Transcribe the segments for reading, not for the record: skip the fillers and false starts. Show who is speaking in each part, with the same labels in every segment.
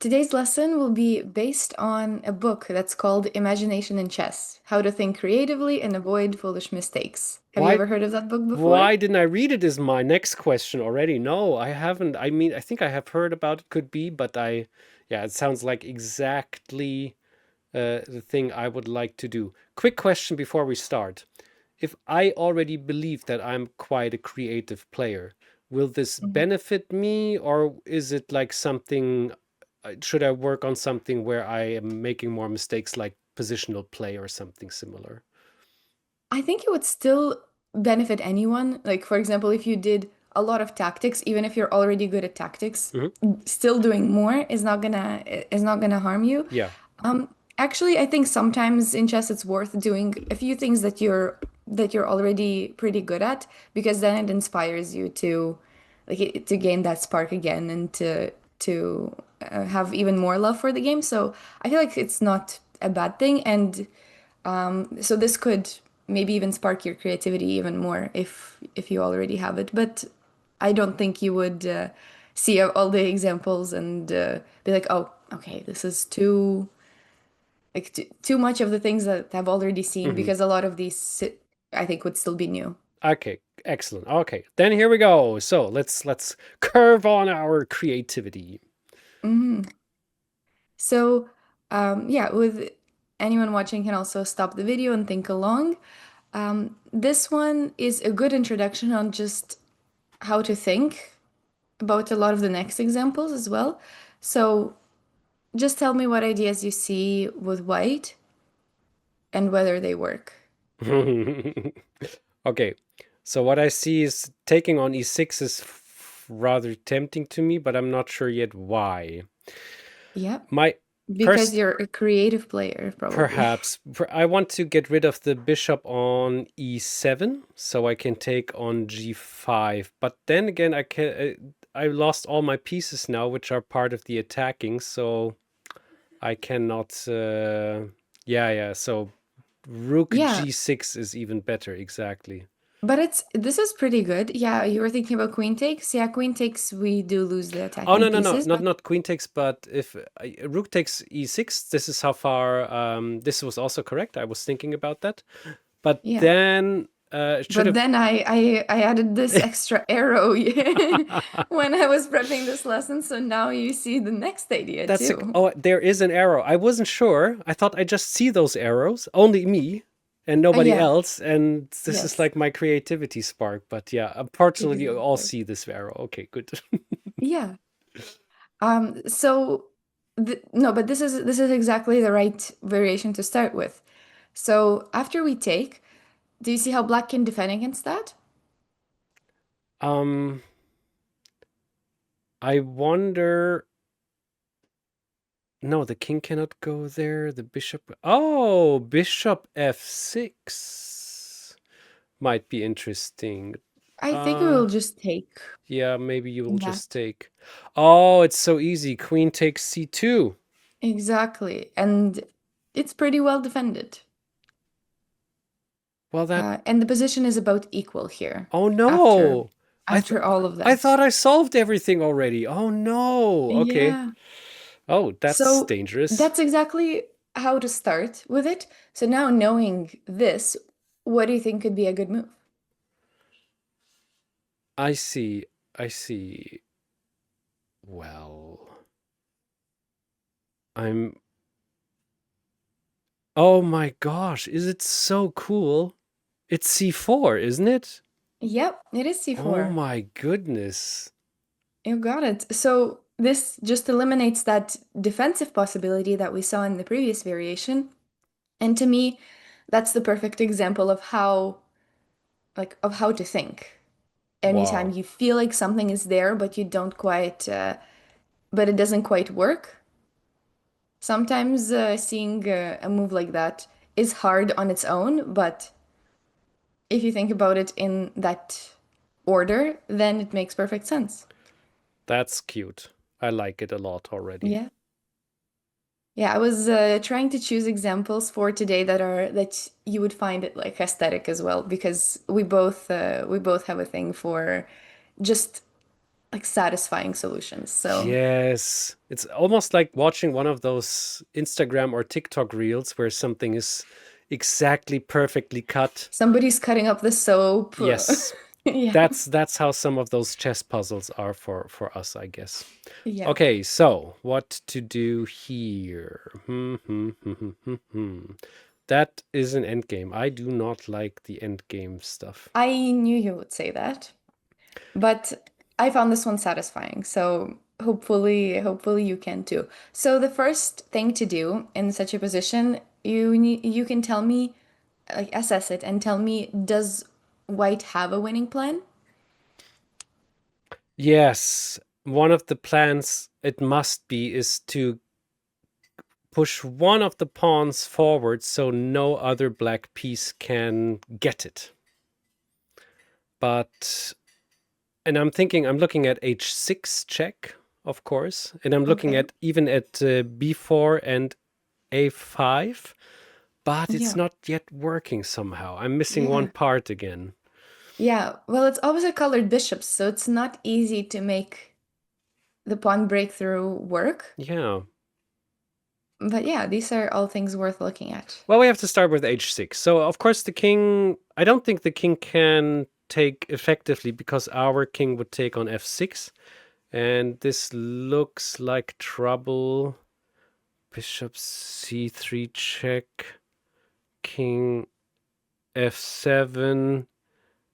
Speaker 1: Today's lesson will be based on a book that's called Imagination in Chess: How to Think Creatively and Avoid Foolish Mistakes. Have you
Speaker 2: Why
Speaker 1: ever heard of that book before?
Speaker 2: why didn't I read it is my next question already. No, I haven't. I mean, I think I have heard about it, could be, but yeah, it sounds like exactly the thing I would like to do. Quick question before we start. If I already believe that I'm quite a creative player, will this
Speaker 1: Mhm.
Speaker 2: benefit me, or is it like something, should I work on something where I am making more mistakes like positional play or something similar?
Speaker 1: I think it would still benefit anyone. Like, for example, if you did a lot of tactics, even if you're already good at tactics,
Speaker 2: Hmm.
Speaker 1: still doing more is not gonna harm you.
Speaker 2: Yeah.
Speaker 1: Actually, I think sometimes in chess it's worth doing a few things that you're already pretty good at, because then it inspires you to to gain that spark again and to have even more love for the game. So I feel like it's not a bad thing, and so this could maybe even spark your creativity even more if you already have it. But I don't think you would see all the examples and be like, oh, okay, this is too much of the things that I've already seen,
Speaker 2: Hmm.
Speaker 1: because a lot of these I think would still be new.
Speaker 2: Okay, excellent. Okay, then here we go. So let's curve on our creativity.
Speaker 1: hmm So, yeah, with anyone watching can also stop the video and think along. This one is a good introduction on just how to think about a lot of the next examples as well. So, just tell me what ideas you see with white and whether they work.
Speaker 2: Okay, so what I see is taking on e6 is rather tempting to me, but I'm not sure yet why.
Speaker 1: Yep,
Speaker 2: My
Speaker 1: because
Speaker 2: first,
Speaker 1: you're a creative player, probably.
Speaker 2: perhaps, I want to get rid of the bishop on e7 so I can take on g5. But then again, I lost all my pieces now, which are part of the attacking, so I cannot. Yeah, yeah. So rook
Speaker 1: Yeah,
Speaker 2: g6 is even better. Exactly.
Speaker 1: but this is pretty good. Yeah, you were thinking about queen takes. Yeah, queen takes, we do lose the
Speaker 2: Oh
Speaker 1: attacking
Speaker 2: no, no, no,
Speaker 1: pieces,
Speaker 2: not
Speaker 1: but
Speaker 2: not queen takes, but if rook takes e6, this is how far. This was also correct. I was thinking about that, but
Speaker 1: yeah.
Speaker 2: then it should
Speaker 1: But
Speaker 2: have.
Speaker 1: then I added this extra arrow when I was prepping this lesson, so now you see the next idea
Speaker 2: That's a.
Speaker 1: too.
Speaker 2: Oh, there is an arrow. I wasn't sure. I thought I just see those arrows, only me and nobody
Speaker 1: Yeah,
Speaker 2: else, and this is
Speaker 1: yes,
Speaker 2: like my creativity spark. But yeah, unfortunately, you all
Speaker 1: exactly.
Speaker 2: see this arrow. Okay, good.
Speaker 1: Yeah. So th no, but this is exactly the right variation to start with. So after we take, do you see how black can defend against that?
Speaker 2: Um, I wonder. No, the king cannot go there. The bishop. Oh, bishop f6 might be interesting.
Speaker 1: I think we
Speaker 2: Uh,
Speaker 1: will just take
Speaker 2: yeah, maybe you will
Speaker 1: that.
Speaker 2: just take. Oh, it's so easy. Queen takes c2.
Speaker 1: Exactly. And it's pretty well defended.
Speaker 2: Well, that.
Speaker 1: And the position is about equal here
Speaker 2: Oh
Speaker 1: after
Speaker 2: no. I th
Speaker 1: after all of
Speaker 2: I
Speaker 1: that.
Speaker 2: thought I solved everything already. Oh no. Okay.
Speaker 1: Yeah.
Speaker 2: Oh, that's
Speaker 1: So
Speaker 2: dangerous.
Speaker 1: that's exactly how to start with it. So now knowing this, what do you think could be a good move?
Speaker 2: I see. I see. Well, I'm. Oh my gosh, is it so cool? It's C4, isn't it?
Speaker 1: Yep, it is
Speaker 2: Oh
Speaker 1: C4.
Speaker 2: my goodness.
Speaker 1: You got it. So this just eliminates that defensive possibility that we saw in the previous variation. And to me, that's the perfect example of how to think. Anytime
Speaker 2: Wow.
Speaker 1: you feel like something is there, but you don't quite, but it doesn't quite work. Sometimes seeing a move like that is hard on its own, but if you think about it in that order, then it makes perfect sense.
Speaker 2: That's cute. I like it a lot already.
Speaker 1: Yeah. Yeah, I was trying to choose examples for today that you would find it like aesthetic as well, because we both have a thing for just like satisfying solutions. So
Speaker 2: Yes. It's almost like watching one of those Instagram or TikTok reels where something is exactly perfectly cut.
Speaker 1: somebody's cutting up the soap.
Speaker 2: Yes.
Speaker 1: Yeah.
Speaker 2: That's how some of those chess puzzles are for us, I guess.
Speaker 1: Yeah.
Speaker 2: Okay, so what to do here? That is an endgame. I do not like the endgame stuff.
Speaker 1: I knew you would say that, but I found this one satisfying. So hopefully you can too. So the first thing to do in such a position, you can tell me, like assess it and tell me, does white have a winning plan?
Speaker 2: Yes, one of the plans it must be is to push one of the pawns forward so no other black piece can get it. But, and I'm looking at h6 check, of course, and I'm looking
Speaker 1: Okay.
Speaker 2: at even at b4 and a5, but it's
Speaker 1: Yeah.
Speaker 2: not yet working somehow. I'm missing one
Speaker 1: Yeah.
Speaker 2: part again.
Speaker 1: Yeah. Well, it's opposite colored bishops, so it's not easy to make the pawn breakthrough work.
Speaker 2: Yeah.
Speaker 1: But yeah, these are all things worth looking at.
Speaker 2: Well, we have to start with h6. So, of course, the king, I don't think the king can take effectively because our king would take on f6. And this looks like trouble. Bishop c3 check. King f7.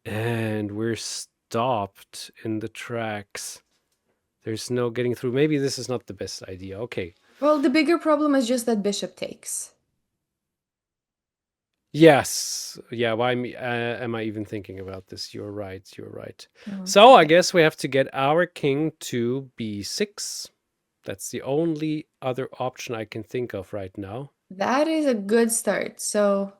Speaker 2: And we're stopped in the tracks. There's no getting through. Maybe this is not the best idea. Okay.
Speaker 1: Well, the bigger problem is just that bishop takes.
Speaker 2: Yes. Yeah. Why am I even thinking about this? You're right. You're right.
Speaker 1: Oh,
Speaker 2: So I
Speaker 1: yeah.
Speaker 2: guess we have to get our king to b6. That's the only other option I can think of right now.
Speaker 1: That is a good start. So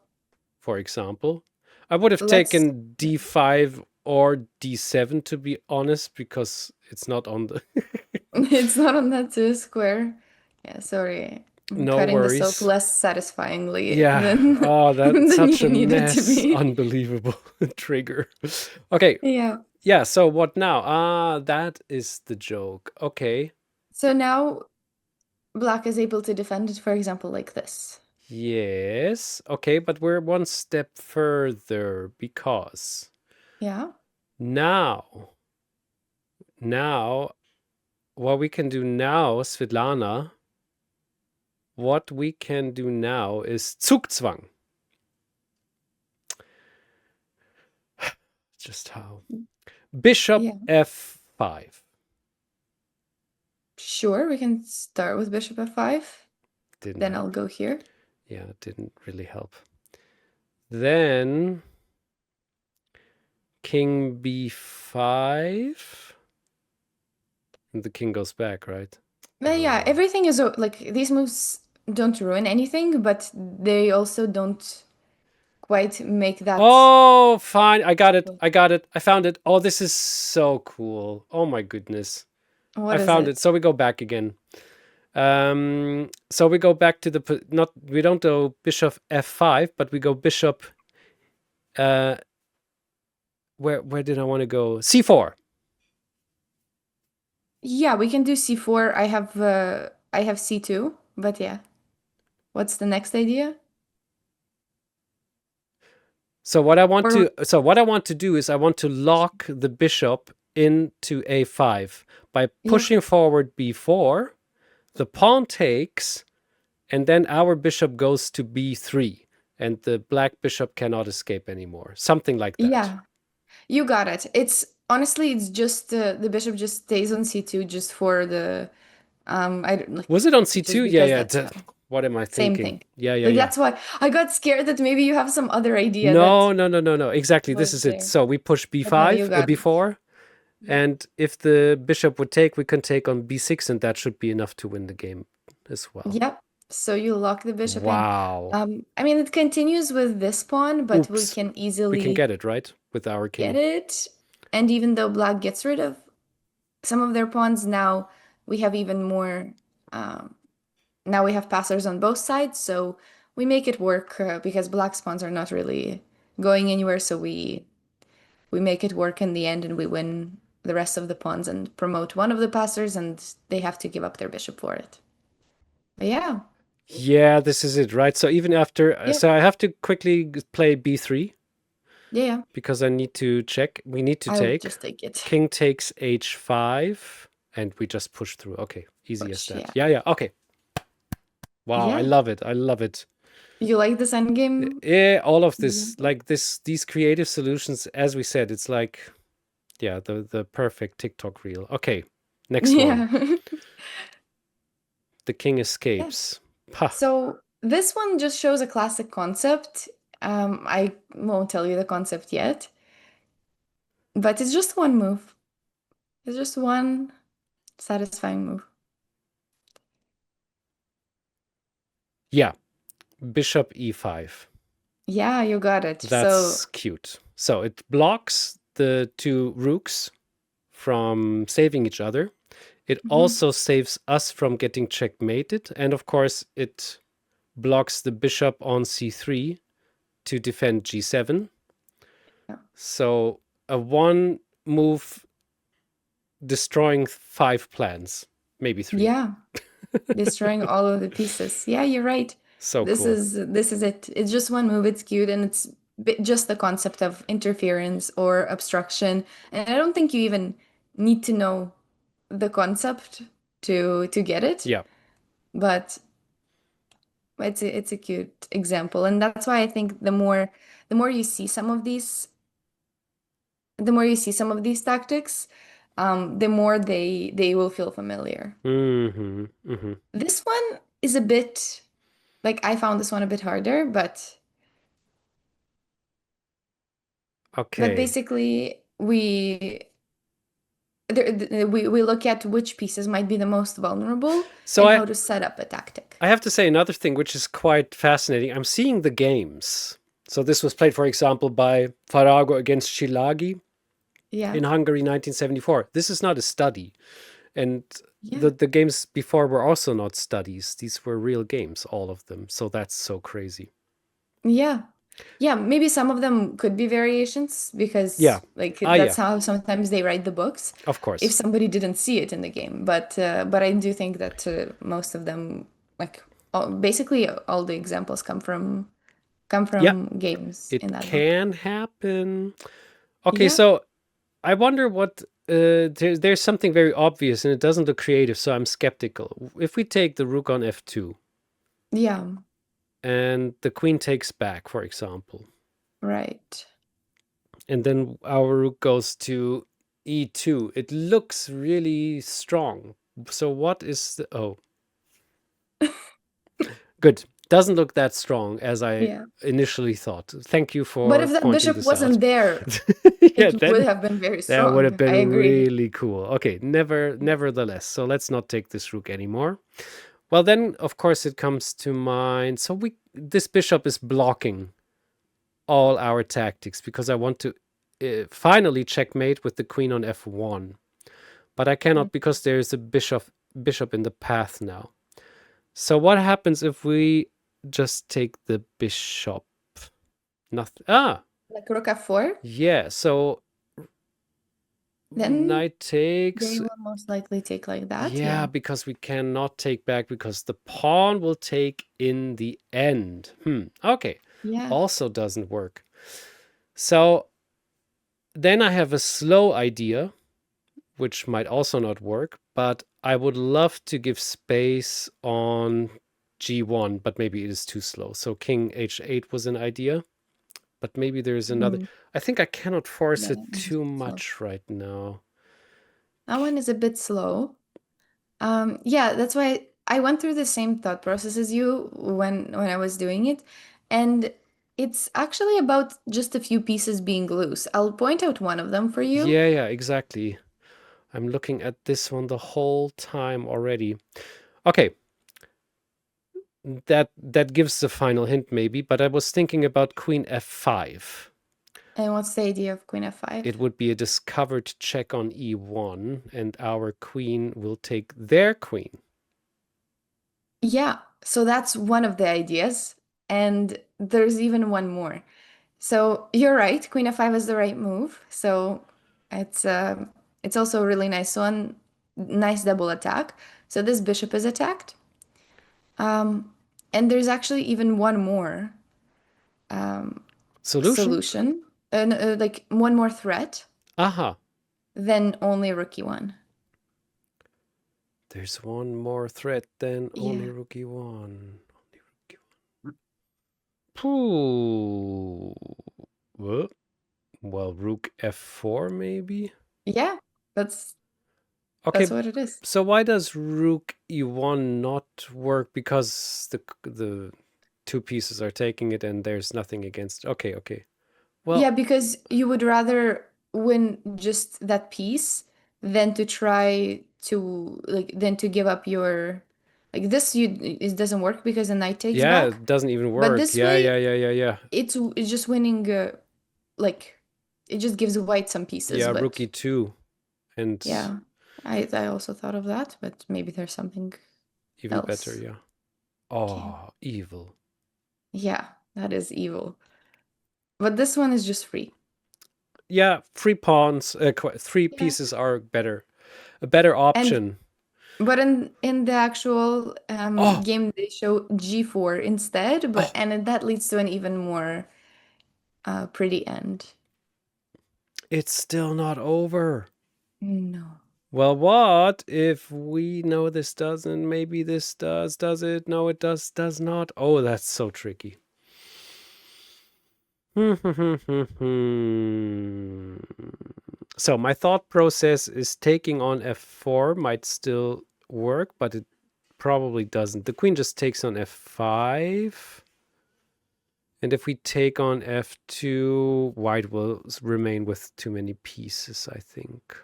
Speaker 2: For example, I would have
Speaker 1: let's,
Speaker 2: taken d5 or d7 to be honest, because it's not on the.
Speaker 1: it's not on that two square. Yeah, sorry. I'm
Speaker 2: No
Speaker 1: cutting this up
Speaker 2: worries.
Speaker 1: less satisfyingly
Speaker 2: Yeah.
Speaker 1: than
Speaker 2: Oh, that's
Speaker 1: than
Speaker 2: such
Speaker 1: you
Speaker 2: a
Speaker 1: needed to
Speaker 2: mess.
Speaker 1: be.
Speaker 2: Unbelievable trigger. Okay.
Speaker 1: Yeah.
Speaker 2: Yeah. So what now? That is the joke. Okay.
Speaker 1: So now black is able to defend it, for example, like this.
Speaker 2: Yes. Okay. But we're one step further because
Speaker 1: Yeah.
Speaker 2: now, now, what we can do now, Svitlana, what we can do now is Zugzwang. Just how? Bishop
Speaker 1: Yeah.
Speaker 2: f5.
Speaker 1: Sure, we can start with bishop f5.
Speaker 2: Didn't
Speaker 1: Then I'll
Speaker 2: help.
Speaker 1: go here.
Speaker 2: Yeah, it didn't really help. Then king b5. And the king goes back, right?
Speaker 1: But yeah, everything is like these moves don't ruin anything, but they also don't quite make that.
Speaker 2: Oh, fine. I got it. I got it. I found it. Oh, this is so cool. Oh my goodness. I
Speaker 1: What is
Speaker 2: found it.
Speaker 1: it?
Speaker 2: So we go back again. So we go back to the not we don't go bishop f5, but we go bishop uh where did I want to go? c4.
Speaker 1: Yeah, we can do c4. I have c2, but yeah. What's the next idea?
Speaker 2: So what I want
Speaker 1: Or
Speaker 2: to do is I want to lock the bishop into a5 by
Speaker 1: yeah.
Speaker 2: pushing forward b4, the pawn takes, and then our bishop goes to b3, and the black bishop cannot escape anymore. Something like that.
Speaker 1: Yeah. You got it. It's honestly it's just the bishop just stays on c2 just for the I don't like
Speaker 2: Was it on
Speaker 1: just
Speaker 2: c2? Yeah,
Speaker 1: because
Speaker 2: yeah.
Speaker 1: that's
Speaker 2: What am I
Speaker 1: same
Speaker 2: thinking?
Speaker 1: thing.
Speaker 2: Yeah, yeah,
Speaker 1: Like
Speaker 2: yeah.
Speaker 1: that's why I got scared that maybe you have some other idea that
Speaker 2: No, no, no, no, no. Exactly. This
Speaker 1: was
Speaker 2: is it.
Speaker 1: there.
Speaker 2: So we push
Speaker 1: But no, you
Speaker 2: b5,
Speaker 1: got it.
Speaker 2: b4,
Speaker 1: Yeah.
Speaker 2: and if the bishop would take, we can take on b6, and that should be enough to win the game as well.
Speaker 1: Yep. So you lock the bishop in.
Speaker 2: Wow.
Speaker 1: I mean, it continues with this pawn, but we
Speaker 2: Oops.
Speaker 1: can
Speaker 2: We can
Speaker 1: easily
Speaker 2: get it, right? With our
Speaker 1: get
Speaker 2: king.
Speaker 1: it. And even though black gets rid of some of their pawns, now we have even more. Um, now we have passers on both sides, so we make it work because black's pawns are not really going anywhere. So we make it work in the end, and we win the rest of the pawns and promote one of the passers, and they have to give up their bishop for it. But yeah,
Speaker 2: Yeah, this is it, right? So even after,
Speaker 1: yeah,
Speaker 2: so I have to quickly play b3
Speaker 1: yeah, yeah.
Speaker 2: because I need to check. We need to
Speaker 1: I would
Speaker 2: take.
Speaker 1: just take it.
Speaker 2: King takes h5, and we just push through. Okay, easy as
Speaker 1: Push,
Speaker 2: that.
Speaker 1: yeah.
Speaker 2: Yeah, yeah. Okay. Wow, I
Speaker 1: Yeah.
Speaker 2: love it. I love it.
Speaker 1: You like this endgame
Speaker 2: Yeah, all of this,
Speaker 1: example?
Speaker 2: like these creative solutions, as we said, it's like, yeah, the perfect TikTok reel. Okay, next one.
Speaker 1: Yeah.
Speaker 2: The king
Speaker 1: Yeah.
Speaker 2: escapes. Ha.
Speaker 1: So this one just shows a classic concept. I won't tell you the concept yet, but it's just one move. It's just one satisfying move.
Speaker 2: Yeah, bishop e5.
Speaker 1: Yeah, you got it. So,
Speaker 2: That's cute. So it blocks the two rooks from saving each other. It
Speaker 1: mhm,
Speaker 2: also saves us from getting checkmated. And of course, it blocks the bishop on c3 to defend g7.
Speaker 1: yeah.
Speaker 2: So a one move destroying 5 plans, maybe 3.
Speaker 1: Yeah, destroying all of the pieces. Yeah, you're right.
Speaker 2: So
Speaker 1: This
Speaker 2: cool.
Speaker 1: is this is it. It's just one move. It's cute, and it's just the concept of interference or obstruction. And I don't think you even need to know the concept to get it,
Speaker 2: Yeah.
Speaker 1: but it's a cute example, and that's why I think the more you see some of these the more you see some of these tactics, the more they will feel familiar.
Speaker 2: Mm-hmm. Mm-hmm.
Speaker 1: This one is a bit like I found this one a bit harder, but
Speaker 2: Okay.
Speaker 1: basically we look at which pieces might be the most vulnerable
Speaker 2: So
Speaker 1: and
Speaker 2: I
Speaker 1: how to set up a tactic.
Speaker 2: I have to say another thing which is quite fascinating. I'm seeing the games. So this was played, for example, by Farago against Shilagi
Speaker 1: Yeah.
Speaker 2: in Hungary 1974. This is not a study. And
Speaker 1: Yeah.
Speaker 2: the games before were also not studies. These were real games, all of them. So that's so crazy.
Speaker 1: Yeah. Yeah, maybe some of them could be variations
Speaker 2: Yeah.
Speaker 1: because like
Speaker 2: Ah,
Speaker 1: that's
Speaker 2: yeah.
Speaker 1: how sometimes they write the books
Speaker 2: Of
Speaker 1: if
Speaker 2: course.
Speaker 1: somebody didn't see it in the game. But I do think that most of them like basically all the examples come
Speaker 2: Yeah.
Speaker 1: from games
Speaker 2: It
Speaker 1: in that book.
Speaker 2: can happen. Okay,
Speaker 1: Yeah.
Speaker 2: so I wonder what there's something very obvious and it doesn't look creative, so I'm skeptical. If we take the rook on f2
Speaker 1: Yeah,
Speaker 2: and the queen takes back, for example,
Speaker 1: right.
Speaker 2: and then our rook goes to e2, it looks really strong. So what is the oh, good. Doesn't look that strong as I
Speaker 1: Yeah.
Speaker 2: initially thought. Thank you
Speaker 1: But
Speaker 2: for
Speaker 1: if that
Speaker 2: pointing
Speaker 1: bishop
Speaker 2: this out.
Speaker 1: wasn't there,
Speaker 2: Yeah,
Speaker 1: it would
Speaker 2: then
Speaker 1: have been very
Speaker 2: that would have
Speaker 1: strong. I
Speaker 2: been
Speaker 1: agree.
Speaker 2: really cool. Okay, nevertheless, so let's not take this rook anymore. Well, then, of course, it comes to mind. So this bishop is blocking all our tactics because I want to finally checkmate with the queen on f1. But I
Speaker 1: Mm.
Speaker 2: cannot because there's a bishop in the path now. So what happens if we just take the bishop? Nothing. Ah,
Speaker 1: Like rook f4,
Speaker 2: yeah. So
Speaker 1: then
Speaker 2: knight takes.
Speaker 1: they will most likely take like that.
Speaker 2: Yeah,
Speaker 1: Yeah.
Speaker 2: because we cannot take back because the pawn will take in the end. Okay.
Speaker 1: Yeah.
Speaker 2: Also doesn't work. So then I have a slow idea, which might also not work, but I would love to give space on g1, but maybe it is too slow. So king h8 was an idea, but maybe there's another.
Speaker 1: Mm.
Speaker 2: I think I cannot force
Speaker 1: Yeah,
Speaker 2: it
Speaker 1: this is
Speaker 2: too
Speaker 1: slow.
Speaker 2: much right now.
Speaker 1: That one is a bit slow. Yeah, that's why I went through the same thought process as you when I was doing it, and it's actually about just a few pieces being loose. I'll point out one of them for you.
Speaker 2: Yeah, yeah, exactly. I'm looking at this one the whole time already. Okay, that gives the final hint maybe, but I was thinking about queen f5.
Speaker 1: And what's the idea of Queen f5?
Speaker 2: It would be a discovered check on e1, and our queen will take their queen.
Speaker 1: Yeah, so that's one of the ideas, and there's even one more. So you're right, Queen f5 is the right move. So it's It's also a really nice one, nice double attack. So this bishop is attacked. Um, and there's actually even one more
Speaker 2: Solution?
Speaker 1: solution, like one more threat
Speaker 2: Aha.
Speaker 1: than only rookie one.
Speaker 2: There's one more threat than only
Speaker 1: Yeah.
Speaker 2: rookie one. Only rookie one. Pooh. What? Well, rook f4 maybe?
Speaker 1: Yeah, that's
Speaker 2: Okay,
Speaker 1: that's what it is.
Speaker 2: so why does rook e1 not work? Because the two pieces are taking it and there's nothing against. Okay, okay.
Speaker 1: Yeah,
Speaker 2: Well,
Speaker 1: because you would rather win just that piece than to try to like than to give up your like this you it doesn't work because the knight takes
Speaker 2: yeah,
Speaker 1: back.
Speaker 2: it doesn't even
Speaker 1: But
Speaker 2: work.
Speaker 1: this
Speaker 2: Yeah,
Speaker 1: way
Speaker 2: yeah, yeah, yeah, yeah.
Speaker 1: it's just winning like it just gives white some pieces,
Speaker 2: Yeah, rook
Speaker 1: but
Speaker 2: e2 and
Speaker 1: yeah. I also thought of that, but maybe there's something
Speaker 2: even better,
Speaker 1: else.
Speaker 2: yeah.
Speaker 1: Okay.
Speaker 2: Oh, evil.
Speaker 1: Yeah, that is evil. But this one is just free.
Speaker 2: Yeah, three pawns, three
Speaker 1: Yeah.
Speaker 2: pieces are better. A better
Speaker 1: And
Speaker 2: option.
Speaker 1: but in the actual
Speaker 2: Oh,
Speaker 1: game they show G4 instead, but
Speaker 2: oh,
Speaker 1: and that leads to an even more pretty end.
Speaker 2: it's still not over.
Speaker 1: No.
Speaker 2: Well, what if we know this doesn't? Maybe this does. Does it? No, it does not. Oh, that's so tricky. So my thought process is taking on f4 might still work, but it probably doesn't. The queen just takes on f5. And if we take on f2, white will remain with too many pieces, I think.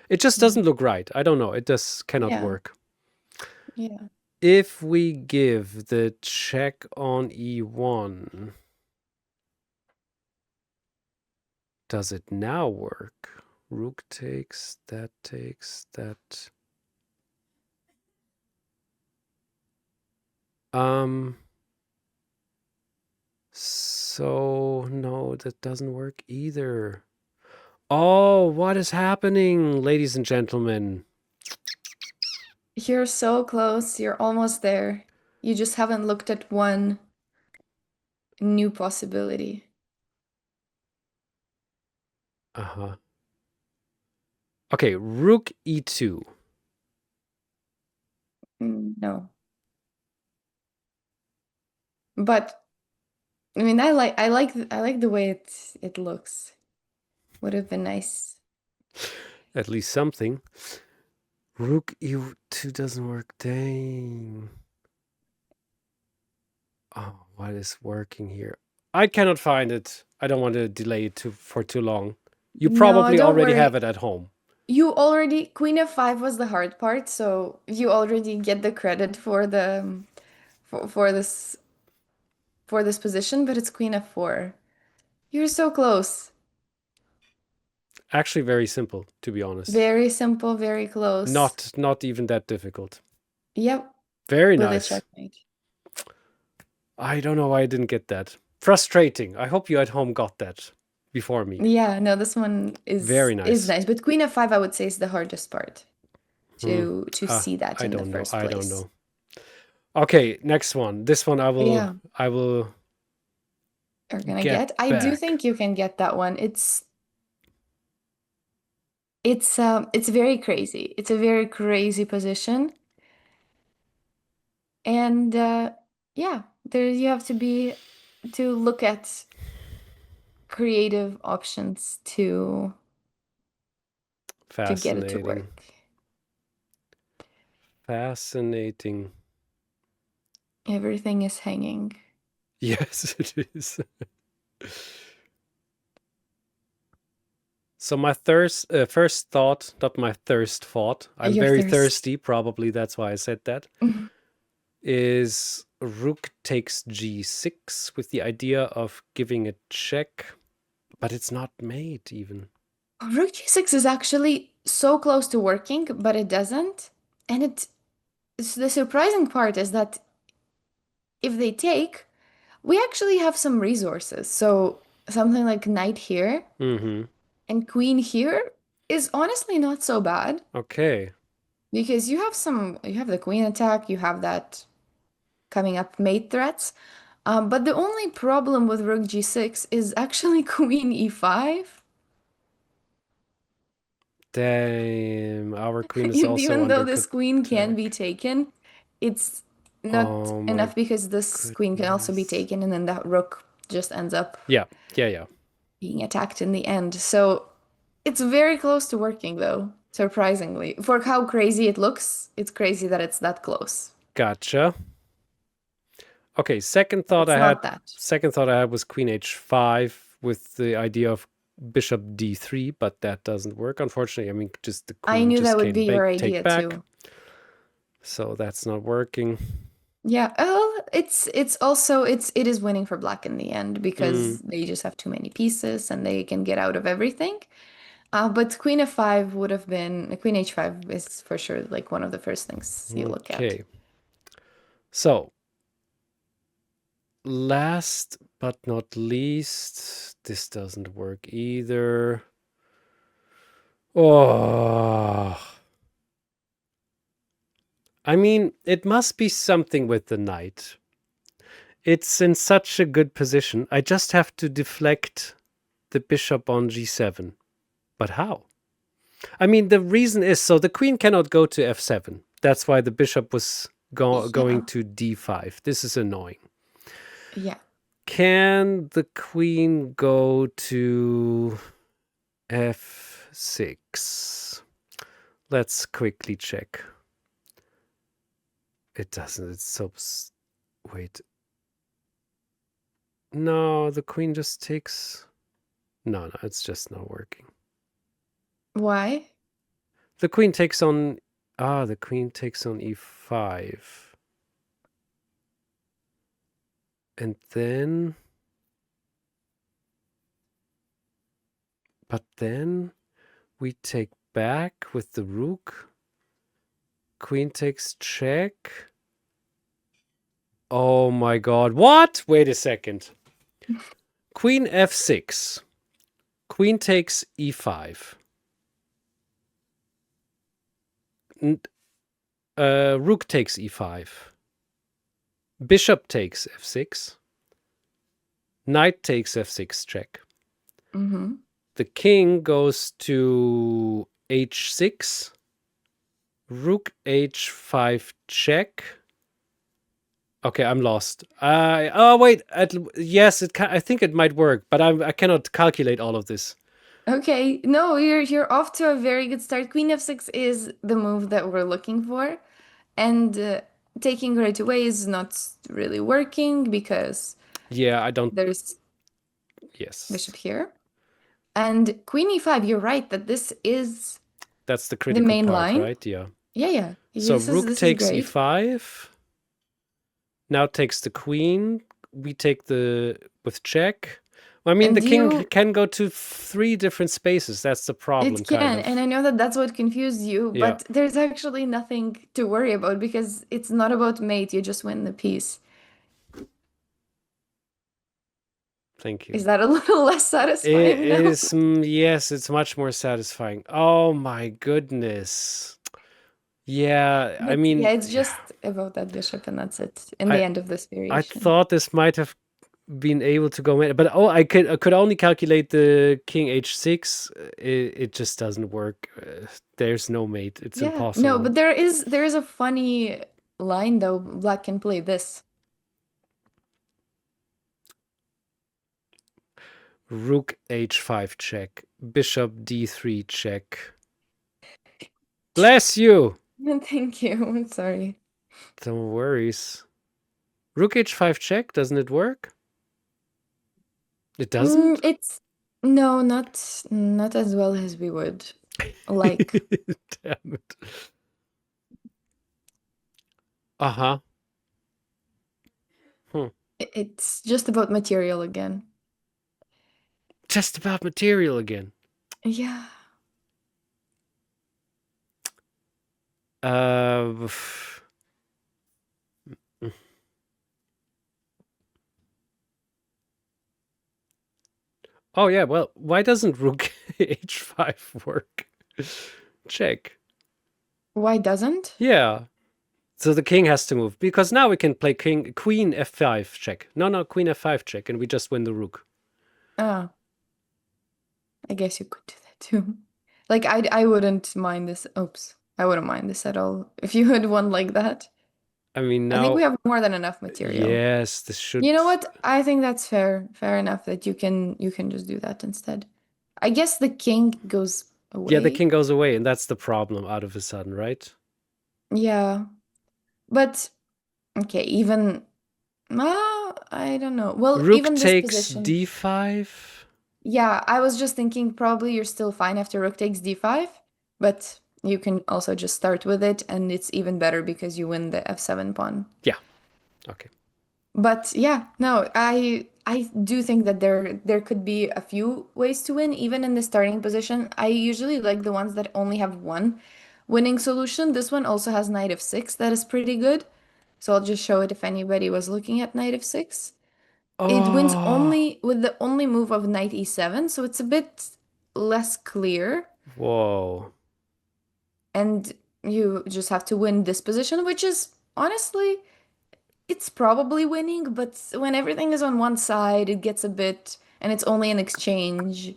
Speaker 2: It just doesn't look right. I don't know. It just cannot
Speaker 1: Yeah.
Speaker 2: work.
Speaker 1: Yeah.
Speaker 2: If we give the check on e1, does it now work? Rook takes, that. Um, so no, that doesn't work either. Oh, what is happening, ladies and gentlemen?
Speaker 1: You're so close. You're almost there. You just haven't looked at one new possibility.
Speaker 2: Uh-huh. Okay, rook e2.
Speaker 1: No. But I mean I like the way it looks. Would have been nice.
Speaker 2: At least something. Rook e2 doesn't work. Dang. Oh, what is working here? I cannot find it. I don't want to delay it for too long. You
Speaker 1: No,
Speaker 2: probably
Speaker 1: don't
Speaker 2: already have
Speaker 1: worry.
Speaker 2: it at home.
Speaker 1: You already Queen of 5 was the hard part, so you already get the credit for the for this position, but it's Queen of 4. You're so close.
Speaker 2: Actually, very simple, to be honest.
Speaker 1: Very simple, very close.
Speaker 2: Not even that difficult.
Speaker 1: Yep,
Speaker 2: Very
Speaker 1: with a
Speaker 2: nice.
Speaker 1: checkmate.
Speaker 2: I don't know why I didn't get that. Frustrating. I hope you at home got that before me.
Speaker 1: Yeah, no, this one
Speaker 2: Very
Speaker 1: is
Speaker 2: nice.
Speaker 1: nice, but Queen of 5 I would say is the hardest part
Speaker 2: Hmm.
Speaker 1: to see that
Speaker 2: I
Speaker 1: in the
Speaker 2: don't know.
Speaker 1: first
Speaker 2: I don't
Speaker 1: place.
Speaker 2: know. Okay, next one. This one
Speaker 1: Yeah,
Speaker 2: I will
Speaker 1: you're gonna
Speaker 2: get
Speaker 1: get. I do
Speaker 2: back.
Speaker 1: think you can get that one. It's very crazy. It's a very crazy position. And yeah, there you have to look at creative options to get it to
Speaker 2: Fascinating.
Speaker 1: work.
Speaker 2: Fascinating.
Speaker 1: Everything is hanging.
Speaker 2: Yes, it is. So my first thought, not my thirst thought, I'm
Speaker 1: You're
Speaker 2: very
Speaker 1: thirsty.
Speaker 2: thirsty, probably that's why I said that, is rook takes g6 with the idea of giving a check, but it's not made even.
Speaker 1: Rook g6 is actually so close to working, but it doesn't. And the surprising part is that if they take, we actually have some resources. So something like knight here
Speaker 2: Mm-hmm.
Speaker 1: and queen here. is honestly not so bad
Speaker 2: Okay.
Speaker 1: because you have the queen attack, you have that coming up mate threats. But the only problem with rook g6 is actually queen e5.
Speaker 2: Damn, our queen is also
Speaker 1: Even though
Speaker 2: under
Speaker 1: this queen can be
Speaker 2: attack.
Speaker 1: taken, it's not
Speaker 2: Oh my
Speaker 1: enough because this queen can also be
Speaker 2: goodness.
Speaker 1: taken, and then that rook just ends up
Speaker 2: Yeah, yeah, yeah.
Speaker 1: being attacked in the end. So it's very close to working, though, surprisingly. For how crazy it looks, it's crazy that it's that close.
Speaker 2: Gotcha. Okay,
Speaker 1: But it's not that.
Speaker 2: second thought I had was queen h5 with the idea of bishop d3, but that doesn't work. Unfortunately, I mean, just the
Speaker 1: I
Speaker 2: queen
Speaker 1: knew
Speaker 2: just
Speaker 1: that would
Speaker 2: can't
Speaker 1: be your
Speaker 2: take
Speaker 1: idea
Speaker 2: back,
Speaker 1: too.
Speaker 2: so that's not working.
Speaker 1: Yeah, well, it's also it is winning for black in the end
Speaker 2: Mm,
Speaker 1: because they just have too many pieces and they can get out of everything. But Queen f5 would have been Queen h5 is for sure like one of the first things you look at.
Speaker 2: okay, so last but not least, this doesn't work either. Oh, I mean, it must be something with the knight. It's in such a good position. I just have to deflect the bishop on g7. But how? I mean, the reason is so the queen cannot go to f7. That's why the bishop was going
Speaker 1: Yeah,
Speaker 2: to d5. This is annoying.
Speaker 1: yeah.
Speaker 2: Can the queen go to f6? Let's quickly check. It doesn't. It's so. Wait. No, the queen just takes. No, no, it's just not working.
Speaker 1: Why?
Speaker 2: The queen takes on. Ah, the queen takes on e5. And then. But then we take back with the rook. Queen takes check. Oh my god. What? Wait a second. Queen f6. Queen takes e5. Rook takes e5. Bishop takes f6. Knight takes f6 check.
Speaker 1: Mm-hmm.
Speaker 2: The king goes to h6. Rook h5 check. Okay, I'm lost. Oh wait, yes, it can, I think it might work, but I cannot calculate all of this.
Speaker 1: Okay, no, you're off to a very good start. Queen f6 is the move that we're looking for, and taking right away is not really working because
Speaker 2: Yeah, I don't.
Speaker 1: there's
Speaker 2: Yes,
Speaker 1: bishop here. And Queen e5, you're right that this is
Speaker 2: that's the
Speaker 1: the
Speaker 2: critical
Speaker 1: main
Speaker 2: part,
Speaker 1: line.
Speaker 2: right? Yeah.
Speaker 1: Yeah, yeah.
Speaker 2: So rook
Speaker 1: This is
Speaker 2: takes
Speaker 1: great.
Speaker 2: e5. Now takes the queen. We take the with check. Well, I mean, the
Speaker 1: And
Speaker 2: king
Speaker 1: you,
Speaker 2: can go to three different spaces. That's the problem,
Speaker 1: it
Speaker 2: kind
Speaker 1: can, and
Speaker 2: of.
Speaker 1: I know that that's what confused you,
Speaker 2: Yeah.
Speaker 1: but there's actually nothing to worry about because it's not about mate, you just win the piece.
Speaker 2: Thank you.
Speaker 1: Is that a little less
Speaker 2: It
Speaker 1: satisfying now?
Speaker 2: is, yes, it's much more satisfying. Oh my goodness. Yeah, I
Speaker 1: But yeah,
Speaker 2: mean,
Speaker 1: it's
Speaker 2: yeah,
Speaker 1: just about that bishop, and that's it in the
Speaker 2: I
Speaker 1: end of this
Speaker 2: I
Speaker 1: variation.
Speaker 2: thought this might have been able to go in, but oh, I could only calculate the king h6. It just doesn't work. There's no mate. It's
Speaker 1: Yeah, no,
Speaker 2: impossible.
Speaker 1: but there is a funny line though. Black can play this.
Speaker 2: Rook h5 check. Bishop d3 check. Bless you.
Speaker 1: Thank you. I'm sorry.
Speaker 2: No worries. Rook h5 check. Doesn't it work? It doesn't.
Speaker 1: It's no, not as well as we would like.
Speaker 2: Damn it. Uh huh. Hmm.
Speaker 1: It's just about material again.
Speaker 2: Just about material again.
Speaker 1: Yeah.
Speaker 2: Uh. Oh yeah. Well, why doesn't Rook h5 work? Check.
Speaker 1: Why doesn't?
Speaker 2: Yeah. So the king has to move because now we can play queen f5 check. No, no, queen f5 check, and we just win the rook.
Speaker 1: Oh, I guess you could do that too. Like I wouldn't mind this. Oops. I wouldn't mind this at all if you had one like that.
Speaker 2: I mean,
Speaker 1: I think
Speaker 2: now,
Speaker 1: we have more than enough material.
Speaker 2: yes, this should.
Speaker 1: You know what? I think that's fair. Fair enough that you can just do that instead. I guess the king goes
Speaker 2: Yeah, the
Speaker 1: away.
Speaker 2: king goes away, and that's the problem out of a sudden, right?
Speaker 1: Yeah. But okay, even I don't know. Well,
Speaker 2: Rook
Speaker 1: even this
Speaker 2: takes
Speaker 1: position.
Speaker 2: d5.
Speaker 1: Yeah, I was just thinking probably you're still fine after rook takes d5, but you can also just start with it and it's even better because you win the f7 pawn.
Speaker 2: Yeah. Okay.
Speaker 1: But yeah, no, I do think that there could be a few ways to win, even in the starting position. I usually like the ones that only have one winning solution. This one also has knight of six, that is pretty good. So I'll just show it if anybody was looking at knight of six. It wins
Speaker 2: Oh,
Speaker 1: only with the only move of knight e7, so it's a bit less clear,
Speaker 2: whoa.
Speaker 1: and you just have to win this position, which is honestly it's probably winning, but when everything is on one side, it gets a bit, and it's only an exchange.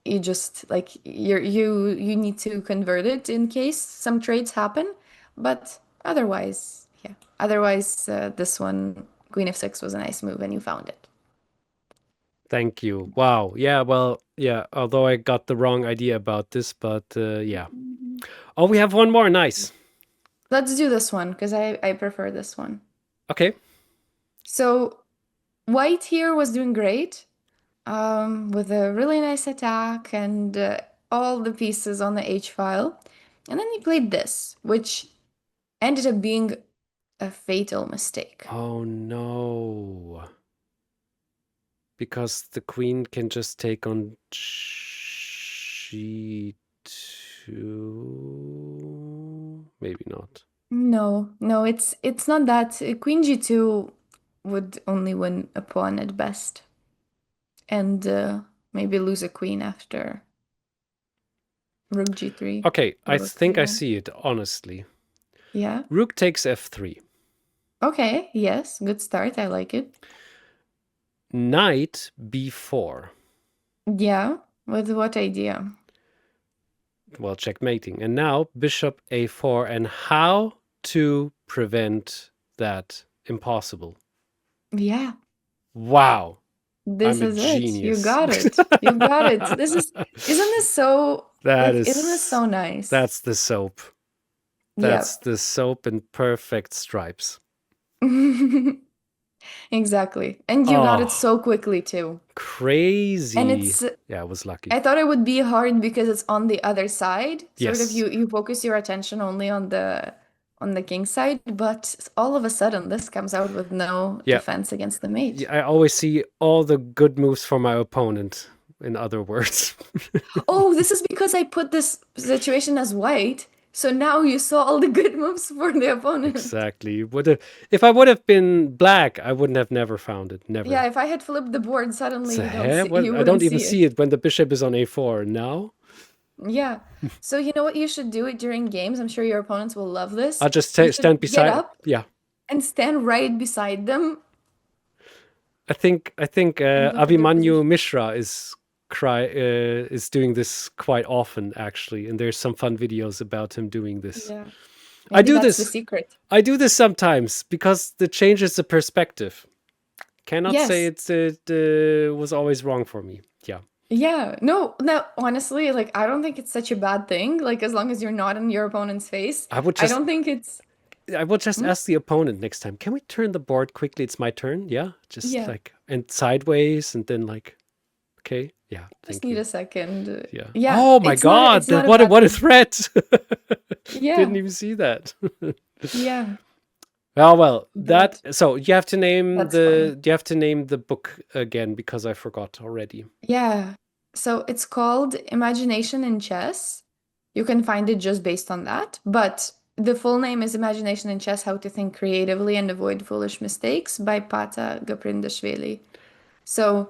Speaker 1: You just like you need to convert it in case some trades happen, but otherwise, yeah. Otherwise, this one, Queen of Six, was a nice move, and you found it.
Speaker 2: Thank you. Wow. Yeah, well, yeah, although I got the wrong idea about this, but yeah.
Speaker 1: Mhm.
Speaker 2: Oh, we have one more. Nice.
Speaker 1: Let's do this one because I prefer this one.
Speaker 2: Okay.
Speaker 1: So White here was doing great, with a really nice attack and all the pieces on the H file. And then he played this, which ended up being a fatal mistake.
Speaker 2: Oh no. Because the queen can just take on g2. Maybe not.
Speaker 1: No, no, it's not that. Queen G2 would only win a pawn at best, and maybe lose a queen after Rook G3
Speaker 2: Okay,
Speaker 1: or
Speaker 2: I
Speaker 1: Rook
Speaker 2: think I
Speaker 1: C1.
Speaker 2: see it, honestly.
Speaker 1: Yeah.
Speaker 2: Rook takes f3.
Speaker 1: Okay, yes, good start. I like it.
Speaker 2: Knight b4.
Speaker 1: Yeah, with what idea?
Speaker 2: Well, checkmating. And now bishop a4. And how to prevent that impossible?
Speaker 1: Yeah,
Speaker 2: Wow,
Speaker 1: this
Speaker 2: I'm a
Speaker 1: is it. You
Speaker 2: genius.
Speaker 1: got it. You got it. Isn't this so,
Speaker 2: That
Speaker 1: isn't this
Speaker 2: is,
Speaker 1: so nice?
Speaker 2: that's the soap. That's
Speaker 1: Yep.
Speaker 2: the soap in perfect stripes.
Speaker 1: Exactly. And you got it
Speaker 2: Oh,
Speaker 1: so quickly too. And
Speaker 2: crazy. Yeah, I was lucky.
Speaker 1: I thought it would be hard because it's on the other side. Sort of
Speaker 2: Yes.
Speaker 1: you focus your attention only on the king side, but all of a sudden this comes out with no
Speaker 2: Yeah.
Speaker 1: defense against the mate.
Speaker 2: I always see all the good moves for my opponent, in other words.
Speaker 1: Oh, this is because I put this situation as white. So now you saw all the good moves for the opponent.
Speaker 2: Exactly. Would have, if I would have been black, I wouldn't have never found it.
Speaker 1: Yeah,
Speaker 2: Never.
Speaker 1: if I had flipped the board, suddenly
Speaker 2: So, heh?
Speaker 1: you
Speaker 2: What? I
Speaker 1: wouldn't
Speaker 2: don't even
Speaker 1: see
Speaker 2: see
Speaker 1: it.
Speaker 2: it when the bishop is on a4. Now
Speaker 1: Yeah. So you know what you should do it during games? I'm sure your opponents will love this.
Speaker 2: I'll just
Speaker 1: You should
Speaker 2: stand
Speaker 1: get
Speaker 2: beside.
Speaker 1: up
Speaker 2: Yeah,
Speaker 1: and stand right beside them
Speaker 2: I think
Speaker 1: and look at their
Speaker 2: Abhimanyu
Speaker 1: position.
Speaker 2: Mishra is doing this quite often actually, and there's some fun videos about him doing this.
Speaker 1: Yeah.
Speaker 2: I
Speaker 1: Maybe
Speaker 2: do
Speaker 1: that's the
Speaker 2: this.
Speaker 1: secret.
Speaker 2: I do this sometimes because it changes the perspective. Cannot say
Speaker 1: Yes.
Speaker 2: it was always wrong for me. Yeah,
Speaker 1: Yeah. No, no, honestly, like I don't think it's such a bad thing. Like as long as you're not in your opponent's face,
Speaker 2: I would
Speaker 1: I
Speaker 2: just
Speaker 1: don't think it's
Speaker 2: I will just
Speaker 1: Hmm?
Speaker 2: ask the opponent next time. Can we turn the board quickly? It's my turn. Yeah, just
Speaker 1: Yeah.
Speaker 2: like and sideways, and then like okay. Yeah,
Speaker 1: Just
Speaker 2: thank
Speaker 1: need
Speaker 2: you.
Speaker 1: a second.
Speaker 2: Yeah.
Speaker 1: Yeah,
Speaker 2: Oh my God!
Speaker 1: it's not a
Speaker 2: What
Speaker 1: bad
Speaker 2: a
Speaker 1: thing.
Speaker 2: threat! Didn't
Speaker 1: Yeah.
Speaker 2: even see that.
Speaker 1: Yeah.
Speaker 2: Well, that
Speaker 1: But
Speaker 2: so
Speaker 1: that's fine.
Speaker 2: you have to name the book again because I forgot already.
Speaker 1: Yeah. So it's called Imagination in Chess. You can find it just based on that, but the full name is Imagination in Chess: How to Think Creatively and Avoid Foolish Mistakes by Pata Gaprindashvili. So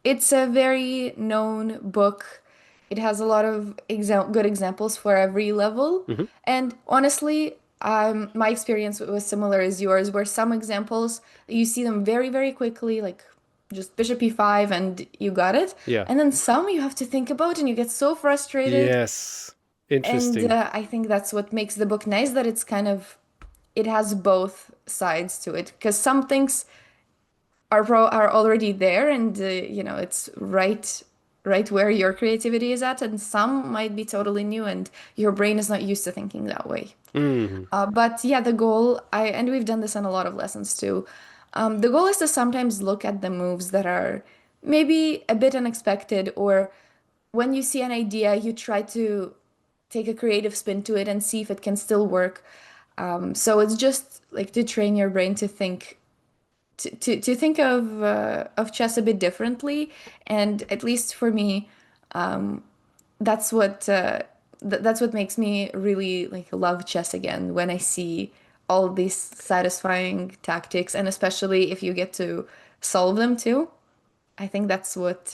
Speaker 1: it's a very known book. It has a lot of good examples for every level.
Speaker 2: Hmm.
Speaker 1: And honestly, my experience was similar as yours, where some examples you see them very, very quickly, like just bishop e5 and you got it.
Speaker 2: Yeah.
Speaker 1: And then some you have to think about and you get so frustrated.
Speaker 2: Yes.
Speaker 1: And
Speaker 2: Interesting.
Speaker 1: I think that's what makes the book nice, that it's kind of, it has both sides to it. Because some things are already there and it's right where your creativity is at, and some might be totally new and your brain is not used to thinking that way.
Speaker 2: Hmm.
Speaker 1: But yeah, the goal, and we've done this in a lot of lessons too. The goal is to sometimes look at the moves that are maybe a bit unexpected, or when you see an idea, you try to take a creative spin to it and see if it can still work. So it's just like to train your brain to think to think of chess a bit differently, and at least for me, that's what that's what makes me really like love chess again, when I see all these satisfying tactics, and especially if you get to solve them too. I think that's what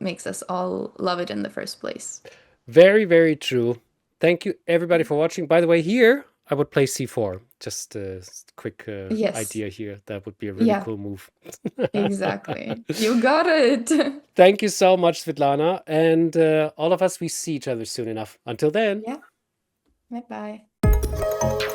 Speaker 1: makes us all love it in the first place.
Speaker 2: Very, very true. Thank you, everybody, for watching. By the way, here I would play c4. Just a quick
Speaker 1: Yes.
Speaker 2: idea here. That would be a really
Speaker 1: Yeah,
Speaker 2: cool move.
Speaker 1: exactly. You got it.
Speaker 2: Thank you so much, Svitlana. And all of us, we see each other soon enough. Until then.
Speaker 1: Yeah. Bye bye.